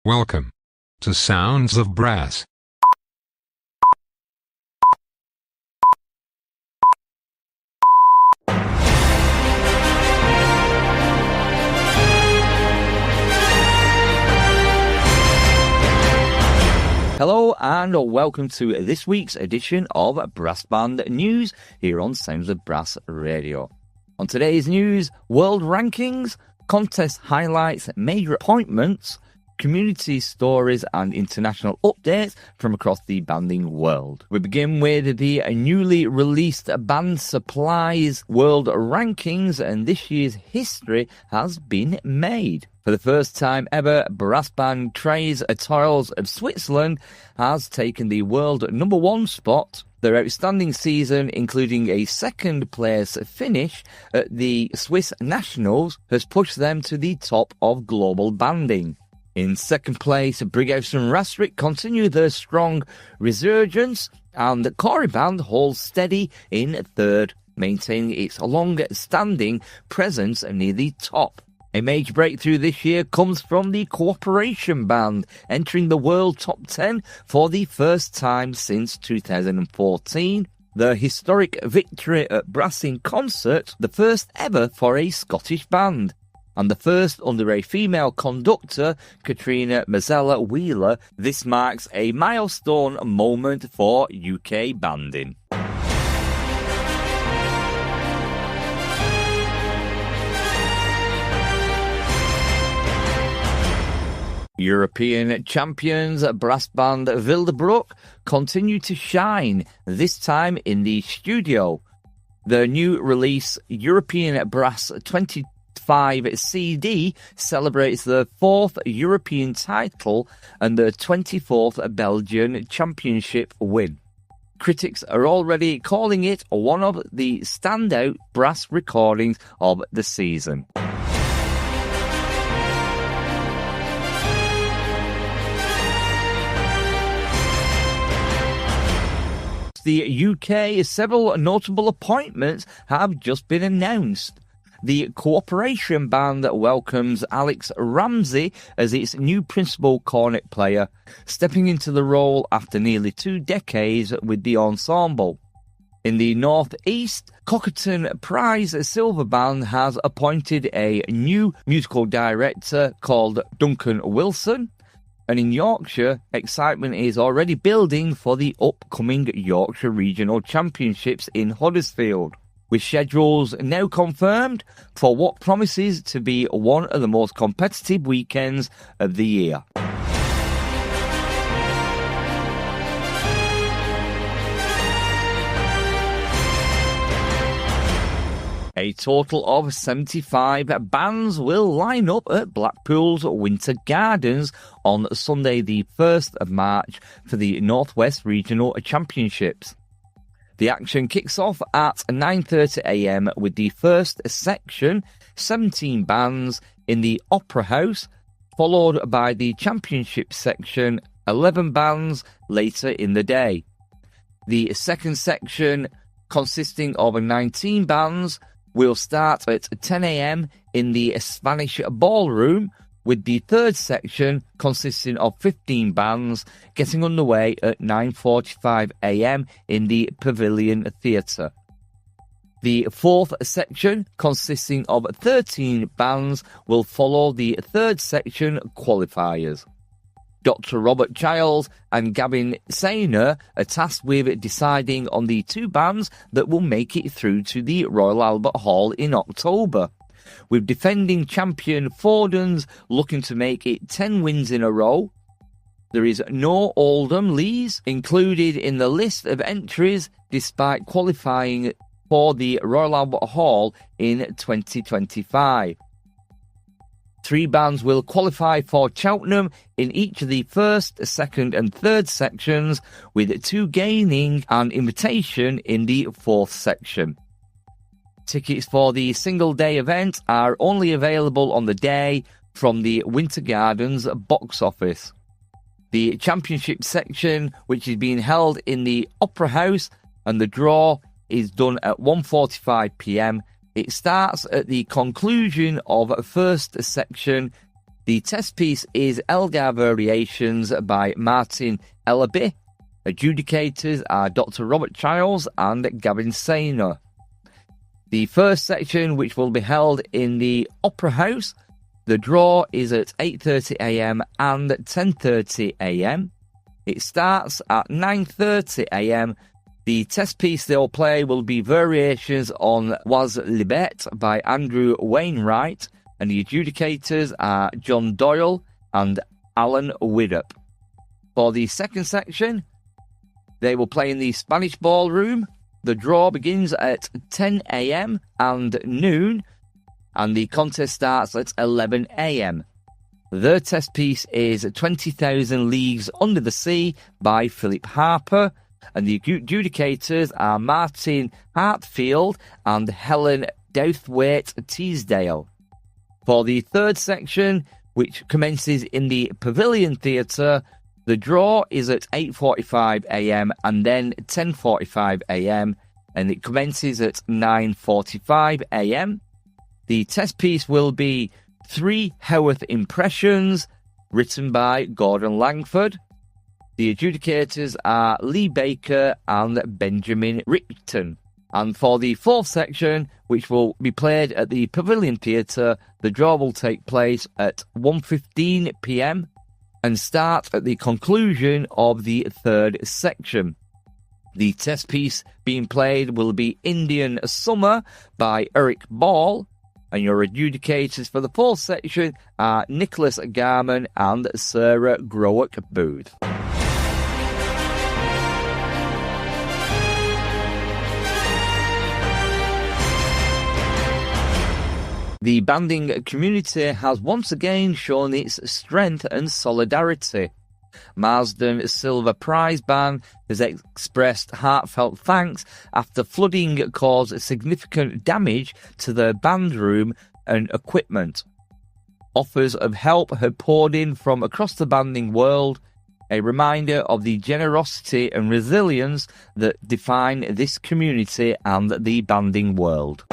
Welcome to Sounds of Brass. Hello and welcome to this week's edition of Brass Band News here on Sounds of Brass Radio. On today's news, world rankings, contest highlights, major appointments, community stories and international updates from across the banding world. We begin with the newly released Band Supplies World Rankings, and this year's history has been made. For the first time ever, brass band Tres Étoiles of Switzerland has taken the world number one spot. Their outstanding season, including a second place finish at the Swiss Nationals, has pushed them to the top of global banding. In second place, Brigghausen Rastrick continue their strong resurgence, and the Corey Band holds steady in third, maintaining its long-standing presence near the top. A major breakthrough this year comes from the Cooperation Band, entering the World Top 10 for the first time since 2014. The historic victory at Brass in Concert, the first ever for a Scottish band, and the first under a female conductor, Katrina Mazzella Wheeler. This marks a milestone moment for UK banding. European champions brass band Wildebroek continue to shine, this time in the studio. The new release European Brass 25 CD celebrates the 4th European title and the 24th Belgian Championship win. Critics are already calling it one of the standout brass recordings of the season. The UK, several notable appointments have just been announced. The Cooperation Band welcomes Alex Ramsey as its new principal cornet player, stepping into the role after nearly 2 decades with the ensemble. In the North East, Cockerton Prize Silver Band has appointed a new musical director called Duncan Wilson. And in Yorkshire, excitement is already building for the upcoming Yorkshire Regional Championships in Huddersfield, with schedules now confirmed for what promises to be one of the most competitive weekends of the year. A total of 75 bands will line up at Blackpool's Winter Gardens on Sunday the 1st of March for the North West Regional Championships. The action kicks off at 9:30 a.m. with the first section, 17 bands, in the Opera House, followed by the Championship section, 11 bands, later in the day. The second section, consisting of 19 bands, will start at 10 a.m. in the Spanish Ballroom, with the third section, consisting of 15 bands, getting underway at 9:45 a.m. in the Pavilion Theatre. The fourth section, consisting of 13 bands, will follow the third section qualifiers. Dr. Robert Childs and Gavin Sainer are tasked with deciding on the 2 bands that will make it through to the Royal Albert Hall in October, with defending champion Fordens looking to make it 10 wins in a row. There is no Oldham Lees included in the list of entries despite qualifying for the Royal Albert Hall in 2025. 3 bands will qualify for Cheltenham in each of the first, second and third sections, with 2 gaining an invitation in the fourth section. Tickets for the single-day event are only available on the day from the Winter Gardens box office. The championship section, which is being held in the Opera House, and the draw is done at 1:45 p.m. It starts at the conclusion of first section The test piece is Elgar Variations by Martin Ellaby. Adjudicators are Dr. Robert Childs and Gavin Sainer. The first section, which will be held in the Opera House, the draw is at 8:30am and 10:30am. It starts at 9:30am. The test piece they'll play will be Variations on Was Libet by Andrew Wainwright, and the adjudicators are John Doyle and Alan Widdop. For the second section, they will play in the Spanish Ballroom. The draw begins at 10am and noon, and the contest starts at 11am. Their test piece is 20,000 Leagues Under the Sea by Philip Harper, and the adjudicators are Martin Hartfield and Helen Douthwaite Teasdale. For the third section, which commences in the Pavilion Theatre, the draw is at 8:45am and then 10:45am, and it commences at 9:45am. The test piece will be 3 Howarth Impressions, written by Gordon Langford. The adjudicators are Lee Baker and Benjamin Richton. And for the fourth section, which will be played at the Pavilion Theatre, the draw will take place at 1:15pm and start at the conclusion of the third section. The test piece being played will be Indian Summer by Eric Ball, and your adjudicators for the fourth section are Nicholas Garman and Sarah Growick Booth. The banding community has once again shown its strength and solidarity. Marsden Silver Prize Band has expressed heartfelt thanks after flooding caused significant damage to their band room and equipment. Offers of help have poured in from across the banding world, a reminder of the generosity and resilience that define this community and the banding world.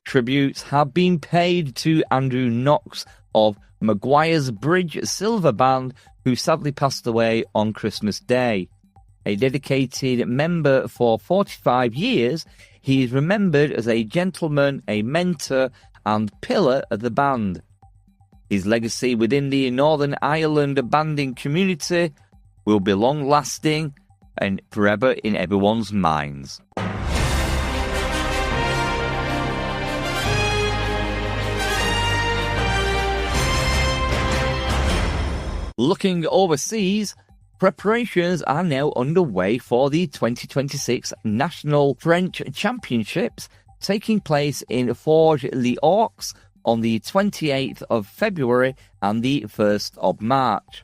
Tributes have been paid to Andrew Knox of Maguire's Bridge Silver Band, who sadly passed away on Christmas Day. A dedicated member for 45 years, he is remembered as a gentleman, a mentor and pillar of the band. His legacy within the Northern Ireland banding community will be long-lasting and forever in everyone's minds. Looking overseas, preparations are now underway for the 2026 National French Championships taking place in Forges-les-Orques on the 28th of February and the 1st of March.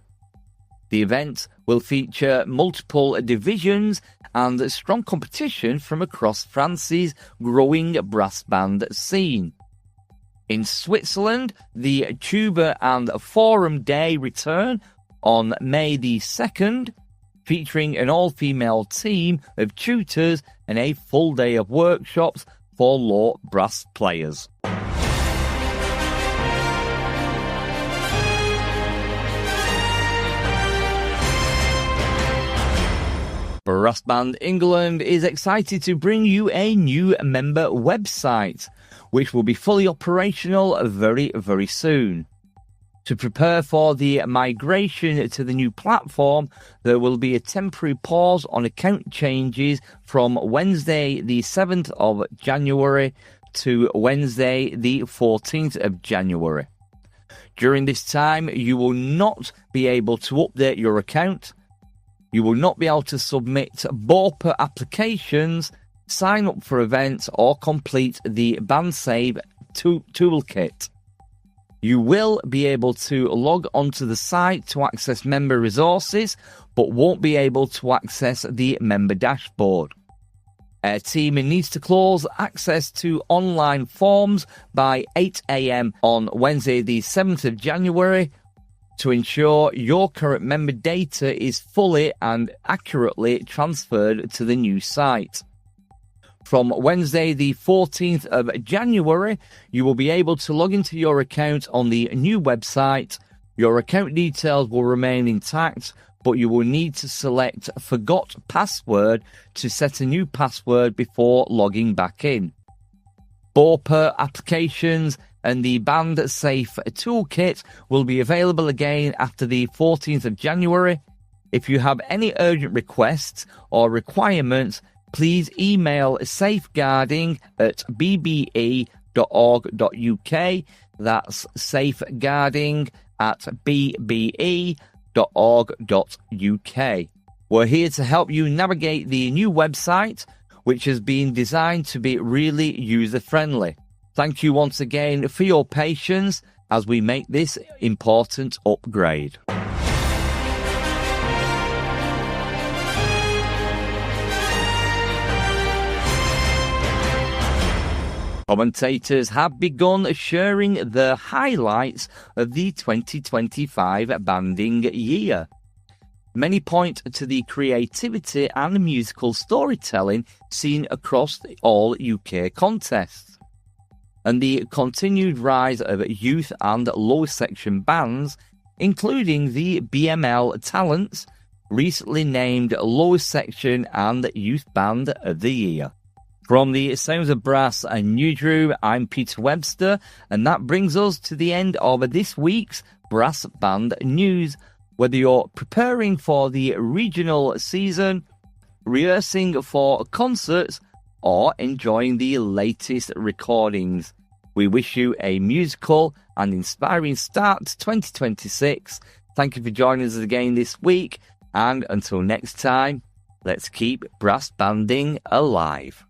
The event will feature multiple divisions and strong competition from across France's growing brass band scene. In Switzerland, the Tuba and Forum Day return on May the 2nd, featuring an all-female team of tutors and a full day of workshops for low brass players. Brass Band England is excited to bring you a new member website, which will be fully operational very, very soon. To prepare for the migration to the new platform, there will be a temporary pause on account changes from Wednesday the 7th of January to Wednesday the 14th of January. During this time, you will not be able to update your account. You will not be able to submit BOPA applications, sign up for events, or complete the BandSave toolkit. You will be able to log onto the site to access member resources, but won't be able to access the member dashboard. Our team needs to close access to online forms by 8 a.m. on Wednesday the 7th of January. to ensure your current member data is fully and accurately transferred to the new site. From Wednesday the 14th of January, you will be able to log into your account on the new website. Your account details will remain intact, but you will need to select Forgot Password to set a new password before logging back in. BORPA applications and the Band Safe Toolkit will be available again after the 14th of January. If you have any urgent requests or requirements, please email safeguarding@bbe.org.uk. That's safeguarding@bbe.org.uk. We're here to help you navigate the new website, which has been designed to be really user-friendly. Thank you once again for your patience as we make this important upgrade. Commentators have begun sharing the highlights of the 2025 banding year. Many point to the creativity and musical storytelling seen across all UK contests, and the continued rise of youth and lower section bands, including the BML Talents, recently named Lower Section and Youth Band of the Year. From the Sounds of Brass and Newsroom, I'm Peter Webster, and that brings us to the end of this week's Brass Band News. Whether you're preparing for the regional season, rehearsing for concerts, or enjoying the latest recordings, we wish you a musical and inspiring start to 2026. Thank you for joining us again this week, and until next time, let's keep brass banding alive.